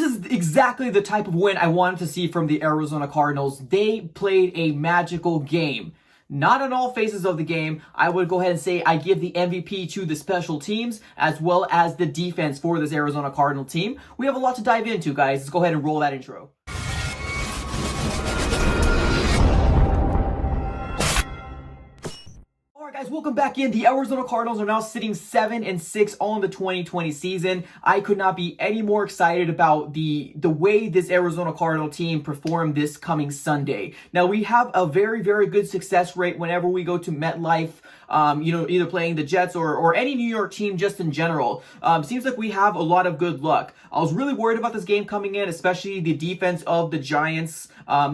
is exactly the type of win I wanted to see from the Arizona Cardinals. They played a magical game. Not on all phases of the game. I would go ahead and say I give the MVP to the special teams as well as the defense for this Arizona Cardinal team. We have a lot to dive into, guys. Let's go ahead and roll that intro. Guys, welcome back in. The Arizona Cardinals are now sitting 7-6 on the 2020 season. I could not be any more excited about the way this Arizona Cardinal team performed this coming Sunday. Now, we have a very, very good success rate whenever we go to MetLife, either playing the Jets or any New York team just in general. Seems like we have a lot of good luck. I was really worried about this game coming in, especially the defense of the Giants.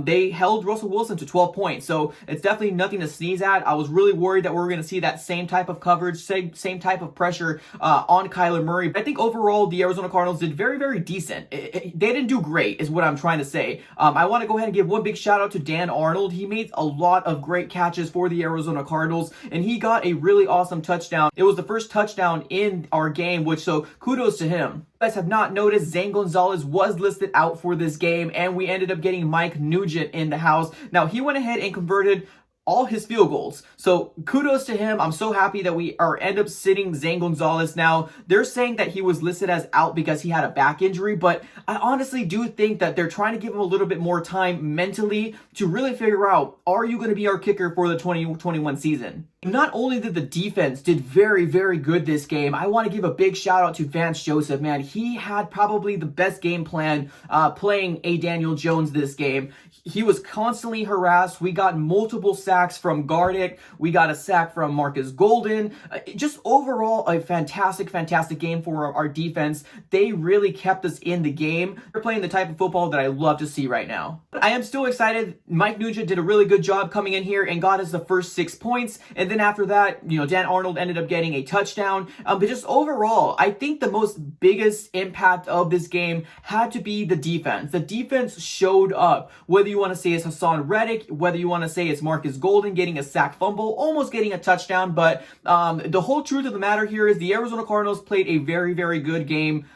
They held Russell Wilson to 12 points, so it's definitely nothing to sneeze at. I was really worried that we were going to see that same type of coverage, same type of pressure on Kyler Murray. But I think overall the Arizona Cardinals did very, very decent. They didn't do great is what I'm trying to say. I want to go ahead and give one big shout out to Dan Arnold. He made a lot of great catches for the Arizona Cardinals, and he got a really awesome touchdown. It was the first touchdown in our game, so kudos to him. If you guys have not noticed, Zane Gonzalez was listed out for this game, and we ended up getting Mike Nugent in the house. Now, he went ahead and converted all his field goals. So kudos to him. I'm so happy that we end up sitting Zane Gonzalez. Now, they're saying that he was listed as out because he had a back injury, but I honestly do think that they're trying to give him a little bit more time mentally to really figure out, are you going to be our kicker for the 2021 season? Not only did the defense did very, very good this game, I want to give a big shout out to Vance Joseph, man. He had probably the best game plan playing a Daniel Jones this game. He was constantly harassed. We got multiple sacks from Gardick. We got a sack from Marcus Golden. Just overall, a fantastic, fantastic game for our defense. They really kept us in the game. They're playing the type of football that I love to see right now. I am still excited. Mike Nugent did a really good job coming in here and got us the first 6 points. And then after that, Dan Arnold ended up getting a touchdown. But just overall, I think the most biggest impact of this game had to be the defense. The defense showed up. Whether you want to say it's Hassan Reddick, whether you want to say it's Marcus Golden getting a sack fumble, almost getting a touchdown. But the whole truth of the matter here is the Arizona Cardinals played a very, very good game.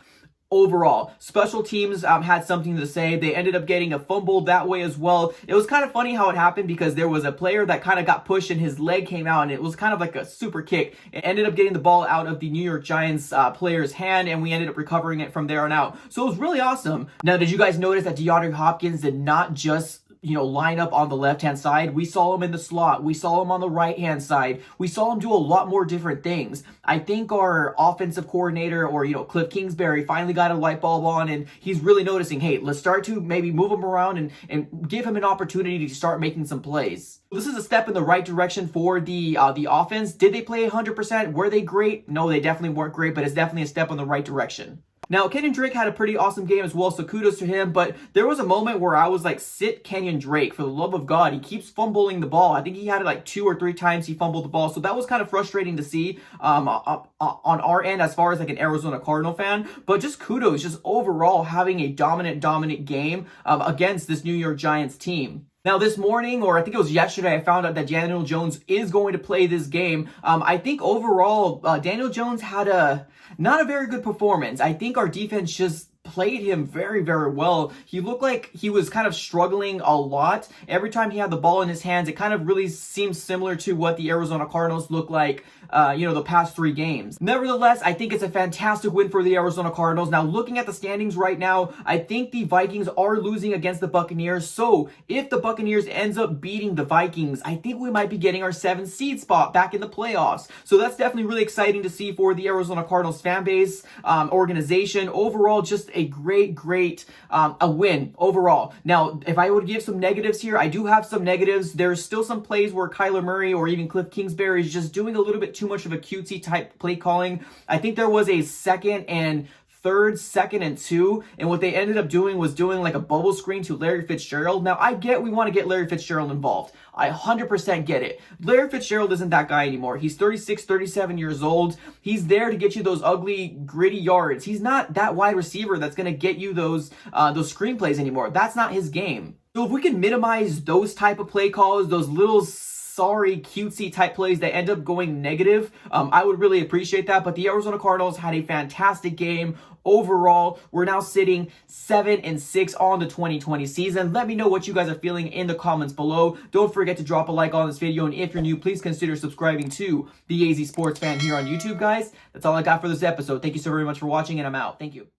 Overall, special teams had something to say. They ended up getting a fumble that way as well. It was kind of funny how it happened because there was a player that kind of got pushed and his leg came out and it was kind of like a super kick. It ended up getting the ball out of the New York Giants player's hand and we ended up recovering it from there on out. So it was really awesome. Now, did you guys notice that DeAndre Hopkins did not just line up on the left-hand side? We saw him in the slot. We saw him on the right-hand side. We saw him do a lot more different things. I think our offensive coordinator or, Cliff Kingsbury finally got a light bulb on and he's really noticing, hey, let's start to maybe move him around and give him an opportunity to start making some plays. This is a step in the right direction for the offense. Did they play 100%? Were they great? No, they definitely weren't great, but it's definitely a step in the right direction. Now, Kenyon Drake had a pretty awesome game as well, so kudos to him, but there was a moment where I was like, sit Kenyon Drake, for the love of God. He keeps fumbling the ball. I think he had it like 2 or 3 times he fumbled the ball, so that was kind of frustrating to see on our end as far as like an Arizona Cardinal fan, but just kudos, just overall having a dominant game against this New York Giants team. Now, this morning, or I think it was yesterday, I found out that Daniel Jones is going to play this game. I think overall, Daniel Jones had not a very good performance. I think our defense just played him very, very well. He looked like he was kind of struggling a lot. Every time he had the ball in his hands, it kind of really seems similar to what the Arizona Cardinals look like, the past 3 games. Nevertheless, I think it's a fantastic win for the Arizona Cardinals. Now, looking at the standings right now, I think the Vikings are losing against the Buccaneers. So if the Buccaneers ends up beating the Vikings, I think we might be getting our 7th seed spot back in the playoffs. So that's definitely really exciting to see for the Arizona Cardinals fan base, organization. Overall, just a great a win overall. Now, if I would give some negatives here, I do have some negatives. There's still some plays where Kyler Murray or even Cliff Kingsbury is just doing a little bit too much of a cutesy type play calling. I think there was a 2nd and 2, and what they ended up doing was doing like a bubble screen to Larry Fitzgerald. Now, I get we want to get Larry Fitzgerald involved. I 100% get it. Larry Fitzgerald isn't that guy anymore. He's 36, 37 years old. He's there to get you those ugly, gritty yards. He's not that wide receiver that's going to get you those screenplays anymore. That's not his game. So if we can minimize those type of play calls, those little sorry, cutesy type plays that end up going negative, I would really appreciate that. But the Arizona Cardinals had a fantastic game. Overall, we're now sitting 7-6 on the 2020 season. Let me know what you guys are feeling in the comments below. Don't forget to drop a like on this video, and if you're new, please consider subscribing to the AZ Sports Fan here on YouTube, guys. That's all I got for this episode. Thank you so very much for watching, and I'm out. Thank you.